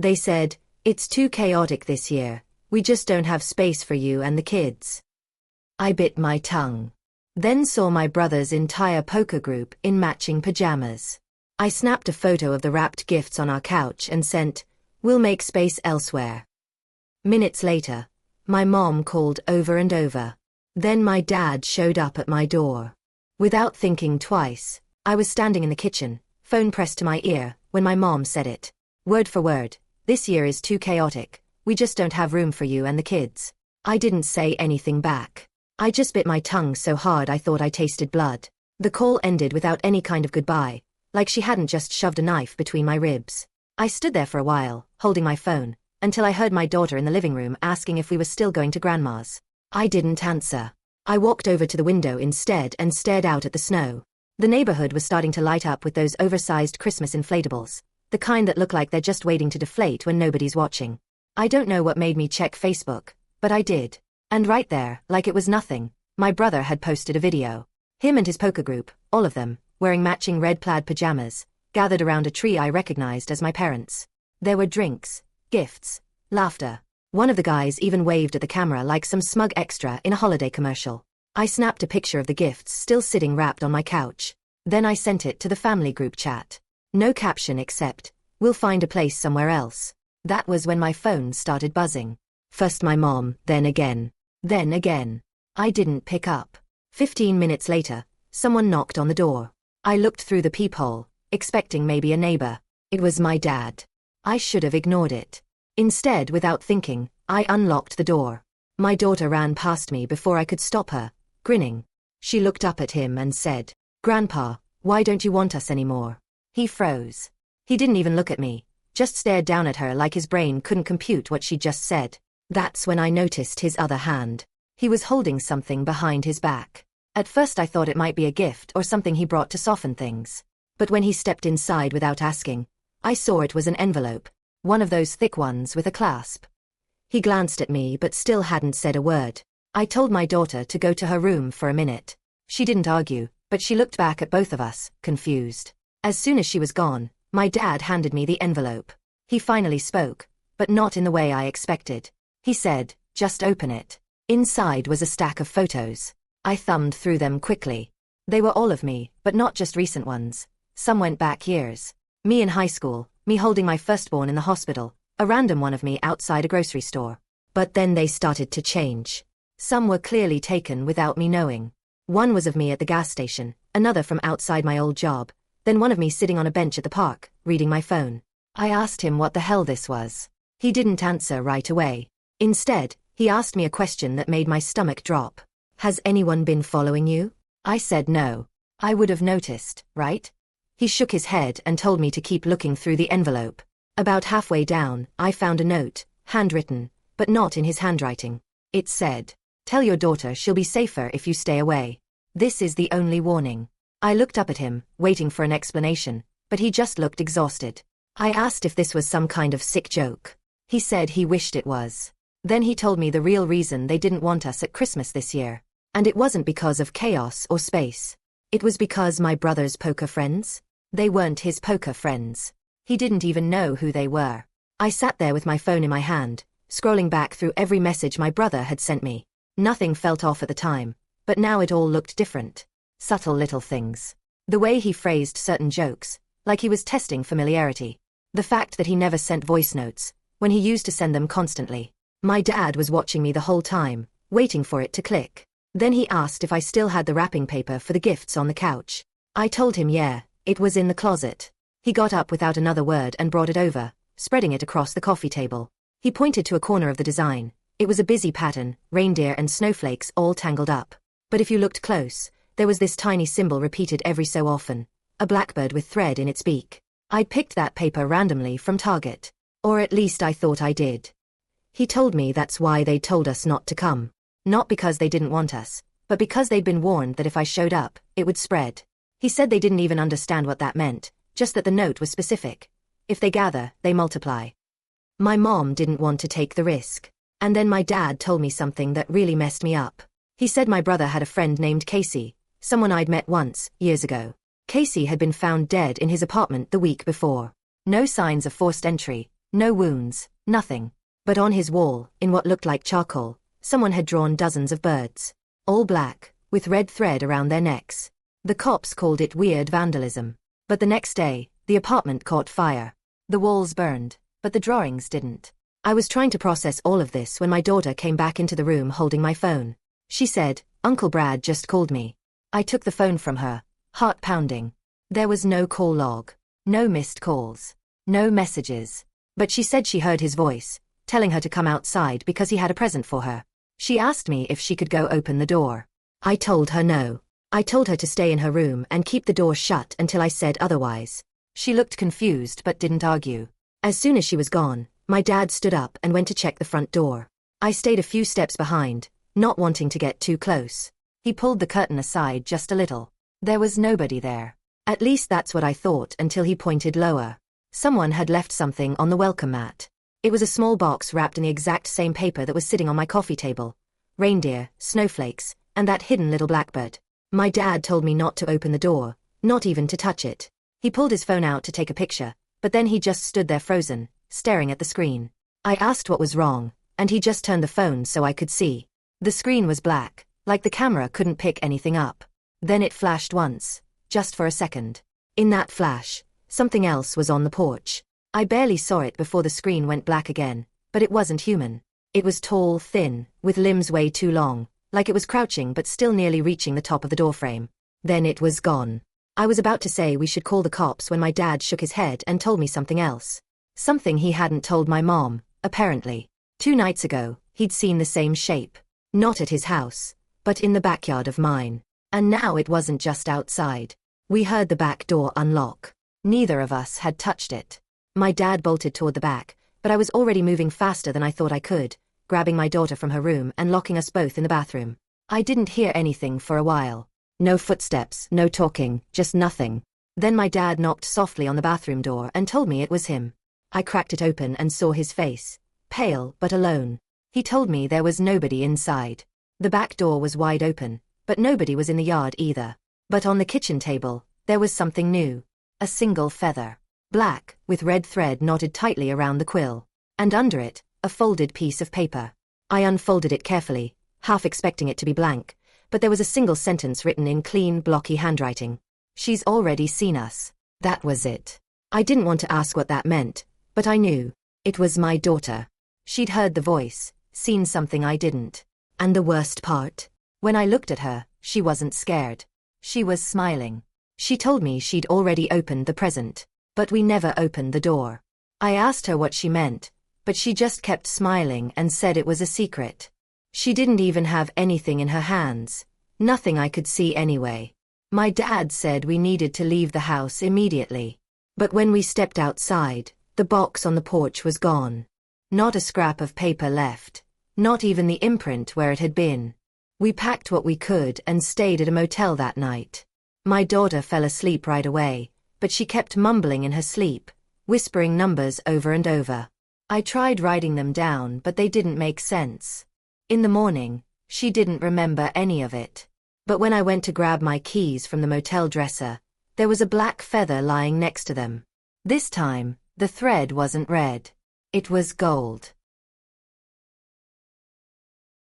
They said, "It's too chaotic this year. We just don't have space for you and the kids." I bit my tongue. Then saw my brother's entire poker group in matching pajamas. I snapped a photo of the wrapped gifts on our couch and sent, "We'll make space elsewhere." Minutes later, my mom called over and over. Then my dad showed up at my door. Without thinking twice, I was standing in the kitchen, phone pressed to my ear, when my mom said it. Word for word, "This year is too chaotic. We just don't have room for you and the kids." I didn't say anything back. I just bit my tongue so hard I thought I tasted blood. The call ended without any kind of goodbye, like she hadn't just shoved a knife between my ribs. I stood there for a while, holding my phone, until I heard my daughter in the living room asking if we were still going to Grandma's. I didn't answer. I walked over to the window instead and stared out at the snow. The neighborhood was starting to light up with those oversized Christmas inflatables, the kind that look like they're just waiting to deflate when nobody's watching. I don't know what made me check Facebook, but I did. And right there, like it was nothing, my brother had posted a video. Him and his poker group, all of them, wearing matching red plaid pajamas, gathered around a tree I recognized as my parents'. There were drinks, gifts, laughter. One of the guys even waved at the camera like some smug extra in a holiday commercial. I snapped a picture of the gifts still sitting wrapped on my couch. Then I sent it to the family group chat. No caption except, "We'll find a place somewhere else." That was when my phone started buzzing. First my mom, then again. Then again. I didn't pick up. 15 minutes later, someone knocked on the door. I looked through the peephole, expecting maybe a neighbor. It was my dad. I should have ignored it. Instead, without thinking, I unlocked the door. My daughter ran past me before I could stop her, grinning. She looked up at him and said, "Grandpa, why don't you want us anymore?" He froze. He didn't even look at me, just stared down at her like his brain couldn't compute what she just said. That's when I noticed his other hand. He was holding something behind his back. At first I thought it might be a gift or something he brought to soften things. But when he stepped inside without asking, I saw it was an envelope, one of those thick ones with a clasp. He glanced at me but still hadn't said a word. I told my daughter to go to her room for a minute. She didn't argue, but she looked back at both of us, confused. As soon as she was gone, my dad handed me the envelope. He finally spoke, but not in the way I expected. He said, "Just open it." Inside was a stack of photos. I thumbed through them quickly. They were all of me, but not just recent ones. Some went back years. Me in high school, me holding my firstborn in the hospital, a random one of me outside a grocery store. But then they started to change. Some were clearly taken without me knowing. One was of me at the gas station, another from outside my old job, then one of me sitting on a bench at the park, reading my phone. I asked him what the hell this was. He didn't answer right away. Instead, he asked me a question that made my stomach drop. "Has anyone been following you?" I said no. I would have noticed, right? He shook his head and told me to keep looking through the envelope. About halfway down, I found a note, handwritten, but not in his handwriting. It said, "Tell your daughter she'll be safer if you stay away. This is the only warning." I looked up at him, waiting for an explanation, but he just looked exhausted. I asked if this was some kind of sick joke. He said he wished it was. Then he told me the real reason they didn't want us at Christmas this year. And it wasn't because of chaos or space. It was because my brother's poker friends? They weren't his poker friends. He didn't even know who they were. I sat there with my phone in my hand, scrolling back through every message my brother had sent me. Nothing felt off at the time, but now it all looked different. Subtle little things. The way he phrased certain jokes, like he was testing familiarity. The fact that he never sent voice notes, when he used to send them constantly. My dad was watching me the whole time, waiting for it to click. Then he asked if I still had the wrapping paper for the gifts on the couch. I told him yeah, it was in the closet. He got up without another word and brought it over, spreading it across the coffee table. He pointed to a corner of the design. It was a busy pattern, reindeer and snowflakes all tangled up. But if you looked close, there was this tiny symbol repeated every so often, a blackbird with thread in its beak. I'd picked that paper randomly from Target. Or at least I thought I did. He told me that's why they told us not to come. Not because they didn't want us, but because they'd been warned that if I showed up, it would spread. He said they didn't even understand what that meant, just that the note was specific. If they gather, they multiply. My mom didn't want to take the risk. And then my dad told me something that really messed me up. He said my brother had a friend named Casey, someone I'd met once, years ago. Casey had been found dead in his apartment the week before. No signs of forced entry, No wounds, nothing. But on his wall, in what looked like charcoal, someone had drawn dozens of birds. All black, with red thread around their necks. The cops called it weird vandalism. But the next day, the apartment caught fire. The walls burned, but the drawings didn't. I was trying to process all of this when my daughter came back into the room holding my phone. She said, "Uncle Brad just called me." I took the phone from her, heart pounding. There was no call log, no missed calls, no messages. But she said she heard his voice, telling her to come outside because he had a present for her. She asked me if she could go open the door. I told her no. I told her to stay in her room and keep the door shut until I said otherwise. She looked confused but didn't argue. As soon as she was gone, my dad stood up and went to check the front door. I stayed a few steps behind, not wanting to get too close. He pulled the curtain aside just a little. There was nobody there. At least that's what I thought until he pointed lower. Someone had left something on the welcome mat. It was a small box wrapped in the exact same paper that was sitting on my coffee table. Reindeer, snowflakes, and that hidden little blackbird. My dad told me not to open the door, not even to touch it. He pulled his phone out to take a picture, but then he just stood there frozen, staring at the screen. I asked what was wrong, and he just turned the phone so I could see. The screen was black, like the camera couldn't pick anything up. Then it flashed once, just for a second. In that flash, something else was on the porch. I barely saw it before the screen went black again, but it wasn't human. It was tall, thin, with limbs way too long, like it was crouching but still nearly reaching the top of the doorframe. Then it was gone. I was about to say we should call the cops when my dad shook his head and told me something else. Something he hadn't told my mom, apparently. 2 nights ago, he'd seen the same shape. Not at his house, but in the backyard of mine. And now it wasn't just outside. We heard the back door unlock. Neither of us had touched it. My dad bolted toward the back, but I was already moving faster than I thought I could, grabbing my daughter from her room and locking us both in the bathroom. I didn't hear anything for a while. No footsteps, no talking, just nothing. Then my dad knocked softly on the bathroom door and told me it was him. I cracked it open and saw his face, pale but alone. He told me there was nobody inside. The back door was wide open, but nobody was in the yard either. But on the kitchen table, there was something new. A single feather. Black, with red thread knotted tightly around the quill. And under it, a folded piece of paper. I unfolded it carefully, half expecting it to be blank, but there was a single sentence written in clean, blocky handwriting. "She's already seen us." That was it. I didn't want to ask what that meant, but I knew. It was my daughter. She'd heard the voice, seen something I didn't. And the worst part? When I looked at her, she wasn't scared. She was smiling. She told me she'd already opened the present. But we never opened the door. I asked her what she meant, but she just kept smiling and said it was a secret. She didn't even have anything in her hands. Nothing I could see anyway. My dad said we needed to leave the house immediately. But when we stepped outside, the box on the porch was gone. Not a scrap of paper left. Not even the imprint where it had been. We packed what we could and stayed at a motel that night. My daughter fell asleep right away, but she kept mumbling in her sleep, whispering numbers over and over. I tried writing them down, but they didn't make sense. In the morning, she didn't remember any of it. But when I went to grab my keys from the motel dresser, there was a black feather lying next to them. This time, the thread wasn't red. It was gold.